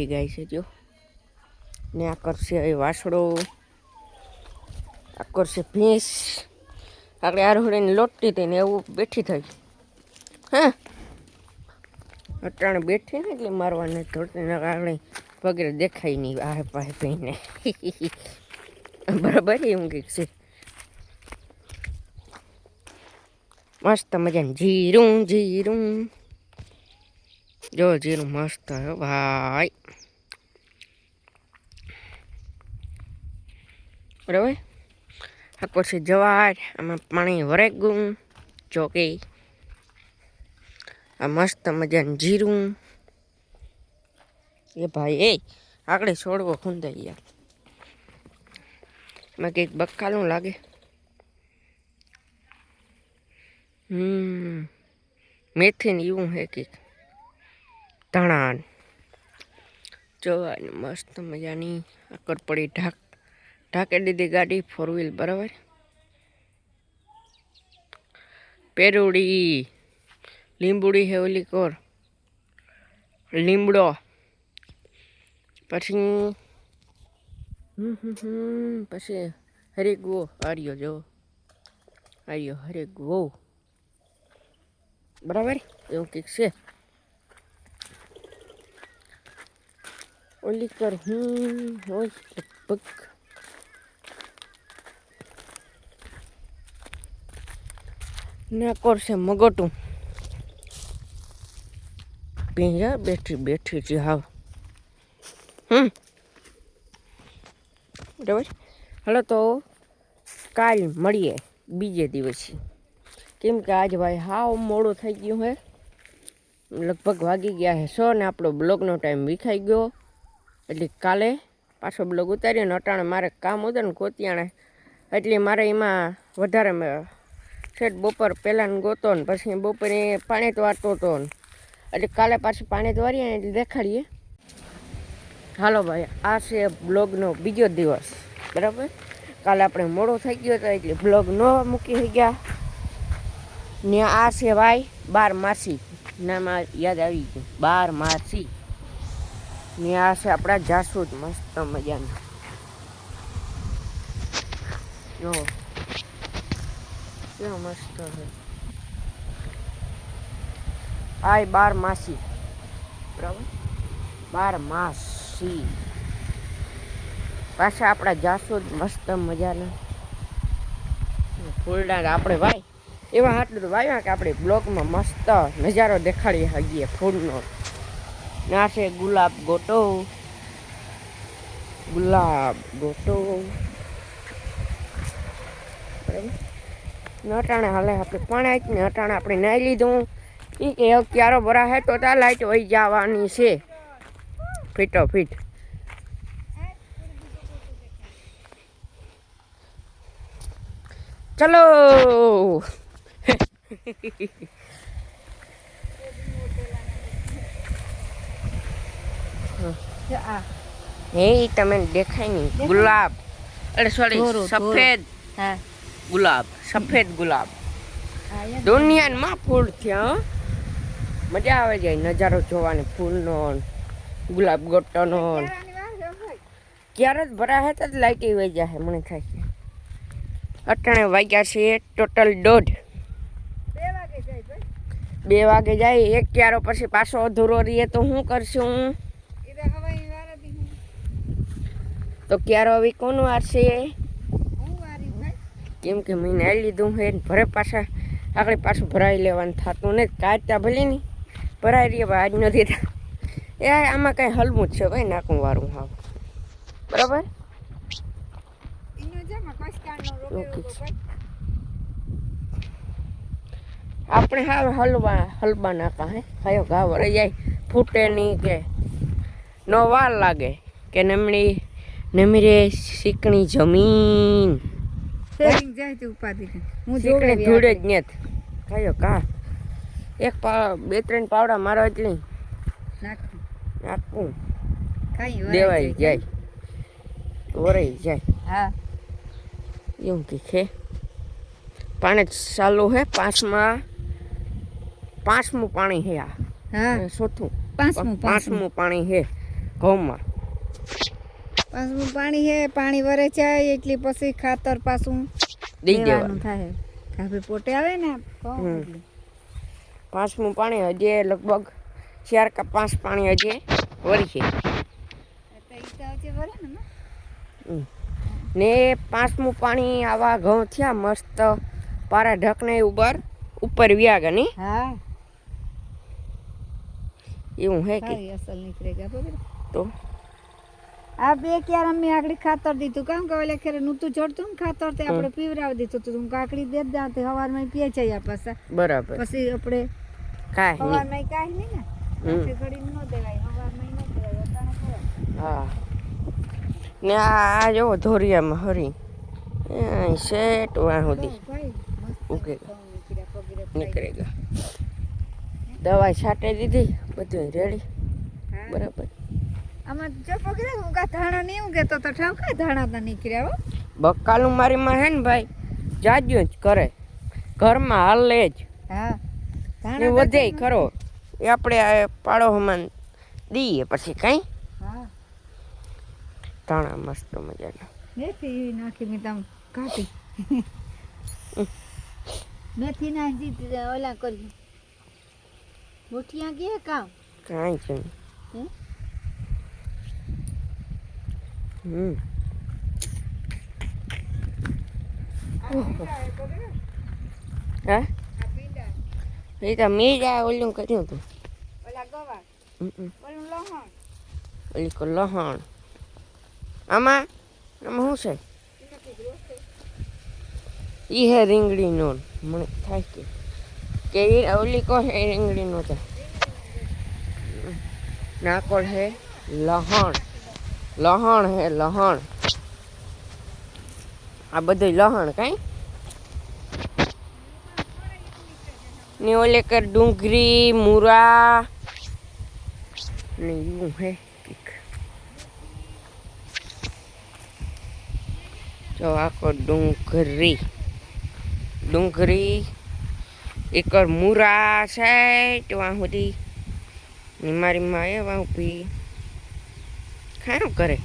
મોટી ગાય છે જો ને આ કરશે વાસડો, આ કરશે ભેંસ. આપણે આરોહડીને લોટતી હતી ને એવું બેઠી થઈ. હા અટાણે બેઠી ને એટલે મારવાને થોડતી આપણે વગેરે દેખાય નહીં આહે પાસે ભઈને. બરાબર એવું કંઈક છે. મસ્ત મજાનું જીરું જીરું જો જીરું મસ્ત હે ભાઈ. બરાબર આખો છે જવાર, આમાં પાણી વરેગું ચોકે. આ મસ્ત મજાનું જીરું એ ભાઈ એ આગળ છોડવો ખૂંદાઈ યાર. એમાં કંઈક બક્કાલું લાગે. મેથી ને એવું હે કંઈક ધાણા જોવાની મસ્ત મજાની આકર પડી ઢાંકી દીધી ગાડી 4 વ્હીલ. બરાબર પેરુડી લીંબુડી હે ઓલી કોર લીમડો પછી પછી હરેગવો આર્યો જો આર્યો હરેગવો. બરાબર એવું કંઈક છે. ઓલી કર હોય લગભગ ના કરશે મગોટું પીંજા બેઠી છે હાવ. બરાબર હાલો તો કાલ મળીએ બીજે દિવસે. કેમ કે આજ ભાઈ હાવ મોડું થઈ ગયું હે. લગભગ વાગી ગયા હે 6 ને આપણો બ્લોગનો ટાઈમ વિખાઈ ગયો. એટલે કાલે પાછો બ્લોગ ઉતાર્યો ને અટાણે મારે કામ હતું ને કોતિયાણે એટલે મારે એમાં વધારે સેટ બપોર પહેલાં ગોતો ને પછી બપોરે પાણી તો વાળતો હતો ને એટલે કાલે પાછું પાણી તો વાળીએ ને એટલે દેખાડીએ. હાલો ભાઈ આ છે બ્લોગનો બીજો દિવસ. બરાબર કાલે આપણે મોડો થઈ ગયો હતો એટલે બ્લોગ ન મૂકી ગયા ને. આ છે ભાઈ 12 માસી નામાં યાદ આવી ગયું 12 માસી ને. આ છે આપણા જાસૂદ મસ્ત મજાના જો કેવો મસ્ત છે. આ 12 માસી. બરાબર 12 માસી પાછા આપણા જાસૂદ મસ્ત મજાના ફૂલડા. આપણે ભાઈ એવા હાટલું વાવ્યા કે આપણે બ્લોગમાં મસ્ત નજારો દેખાડી શકીએ ફૂલનો. ના છે ગુલાબ ગોટો બરાબર અટાણે હાલે આપણે પાણી આવીને અટાણે આપણે નાહી લીધું. એ કે ક્યારો ભરા હે તો ત્યાં લાઈટ વહી જવાની છે ફીટો ફીટ. ચલો હે તમે દેખાય નહીં ગુલાબ અરે સોરી સફેદ ગુલાબ. સફેદ ગુલાબ દુનિયામાં ફૂલ થયા. મજા આવે જાય નજારો જોવાની ફૂલનો ગુલાબ ગોટોનો. ક્યારે જ ભરા હે તો જ લાઈટ વહી જાય મને થાય છે. અટાણે વાગ્યા છે ટોટલ 1:30. 2 વાગે જાય. એક ક્યારો પછી પાછો અધૂરો રહીએ તો શું કરશું? તો ક્યારો હવે કોનું વારશે? કેમ કે મેં નાઈ લીધું છે ભરે પાછા આગળ પાછું ભરાઈ લેવાનું થતું ને કાઢતા ભલે નહીં ભરાઈ રહીએ આજ નથી. એ આમાં કાંઈ હલવું જ છે ભાઈ નાખું વારું હા. બરાબર આપણે હાવ હલવા નાખા હે કયો ઘા વળી જાય ફૂટે નહીં કે ન વાર લાગે કે નમરે શીકણી જમીન શીકણી ધૂળે જ નથી કયો કા. 2-3 પાવડા મારો એટલી નાખવું દેવાઈ જાય વરાઈ જાય. હા એવું કંઈક છે. પાણી ચાલુ હે 5મું પાણી હે. આ 4થું 5મું પાણી હે. ઘઉંમાં પાછું પાણી હે, પાણી વરે જાય એટલે પછી ખાતર પાછું દઈ દેવાનું દેવાનું. થાય. કાફી પોટે આવે ને ઘઉં હમ. એટલે. 5મું પાણી હજી લગભગ 4 કે 5 પાણી હજી વરી છે. તો ઈ તો હજી વરે ને માં. ને 5મું પાણી આવા ઘઉં થયા મસ્ત પારા ઢકને ઉપર વ્યા ગયા નહીં હા એવું હે કે સારી અસલ નીકળે ગયા બરાબર. તો આ બે ક્યાર અમે આગળ ખાતર દીધું કામ કે ઓલે ખેરે નૂતું ચડતું ને ખાતર તે આપણે પીવરાવી દીધું તું કાકડી દે દાંતે હવારમાં પીએ જાય પાછા બરાબર પછી આપણે કાંઈ નહીં. હવારમાં કાંઈ નહીં ને રાતે ઘડી ન દેવાય હવારમાં ન દેવાય અટાણે ખવાય. હા ને આ જોવો ધોરિયામાં હરી શેટ વાહ સુધી ભાઈ મસ્ત ઉગે ઘઉં નીકળ્યા પગીરે નીકળી ગયા. દવા છાંટી દીધી બધું રેડી હા. બરાબર. આમાં જો પગીરે હું કા ધાણા નહીં ઉગેતો તો ઠાવ કાંઈ ધાણા તો નીકળ્યા હો. બકાલું મારી માં હે ને ભાઈ જાજ્યું જ કરે ઘરમાં હાલે જ હા ને વધે ખરો એ આપણે આ પાડો હમાન દઈએ પછી કાંઈ હા ધાણા મસ્ત મજાના મેથી નાખી મેં તમ કાઢી મેથી નાખી ઓલા કરી મોઠિયા ગયા કામ કાંઈ છે નહીં. હે? હા એ તો મીરા ઓલું કર્યું હતું ઓલા ગવાર ઓલું લહણ ઓલી કો લહણ આમાં આમાં શું છે ઈ હે રીંગણીનો મને થાય કે એ ઓલી કો હે રીંગણીનો છે નાકોળ હે લહણ હે લહણ આ બધું લહણ કાંઈ ને ઓલે કર ડુંગળી મૂરા ને એવું હે કંઈક. જો આખો ડુંગળી એકર મૂરા છે ત્યાં સુધી ને મારી માં એવા ઊભી ખાયું કરે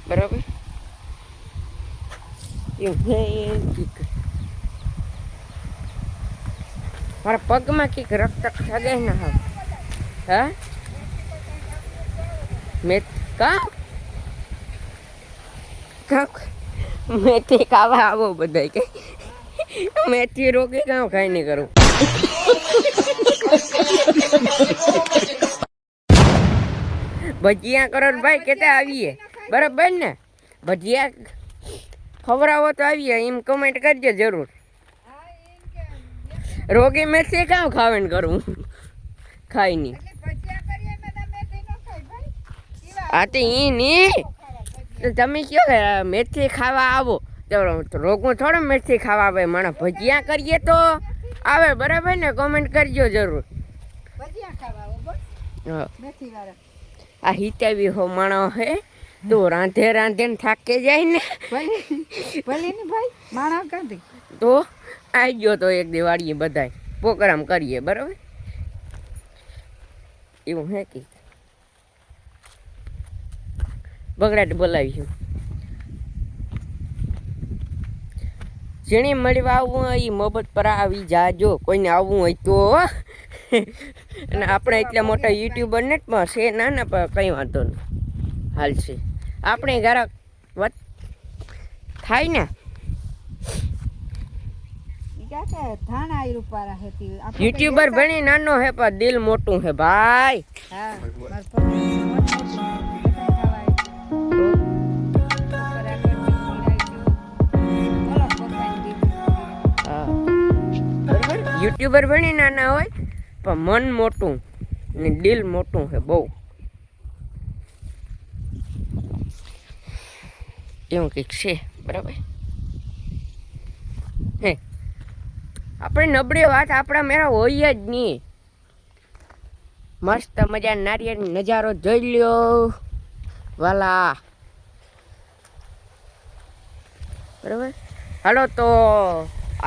બરાબર એવું હે કંઈક. મારા પગમાં કંઈક રક્ત થગે ના હવે હા મેં મેથી ખાવા આવો બધા કે મેથી રોકી કામ ખાઈ નહીં કરું ભજીયા કરો ને ભાઈ કેતા આવીએ બરાબર ને ભજીયા ખવડાવો તો આવીએ એમ કમેન્ટ કરજો જરૂર. રોગી મેથી કામ ખાવે ને કરું ખાઈ નહીં આ તો ઈ નહીં તમે કયો કે મેથી ખાવા આવો તો રોગમાં થોડો મેથી ખાવા આવે માણસ ભજીયા કરીએ તો આવે બરાબર ને કોમેન્ટ કરજો જરૂર. હા આ હિતાવી હો માણસ હે તો રાંધે ને થાકે જાય ને ભલે ને ભાઈ માણા કાંધી તો આવી ગયો તો એક દિવાળીએ બધાય પ્રોગ્રામ કરીએ બરાબર એવું હે કે બગડાટ બોલાવીશું જેણે મળવા આવવું હોય એ મોહબ્બત પર આવી જાજો કોઈને આવવું હોય તો અને આપણે એટલા મોટા યુટ્યુબર ને પણ છે ના પણ કંઈ વાંધો નહીં હાલશે આપણે ઘરા વાત થાય ને યુટ્યુબર ભણી નાનો હે પણ દિલ મોટું હે ભાઈ. યુટ્યુબર ભણી નાના હોય પણ મન મોટું ને દિલ મોટું હે બહુ એવું કંઈક છે બરાબર હે આપણે નબળી વાત આપણા મેળા હોય જ નહીં. મસ્ત મજા નારિયેળ નજારો જોઈ લ્યો વાલા બરાબર. હાલો તો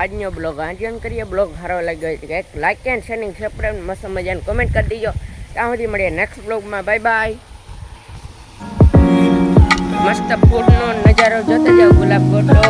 આજનો બ્લોગ આંજન કરીએ. બ્લોગ સારો લાગ્યો હોય તો એક લાઈક એન્ડ શેરિંગ સબસ્ક્રાઈબ મસ્ત મજાને કમેન્ટ કરી દીજો. ત્યાં સુધી મળીએ નેક્સ્ટ બ્લોગમાં. Bye bye. મસ્ત ફૂડનો નજારો જોતા જાઓ. ગુલાબ ગોટો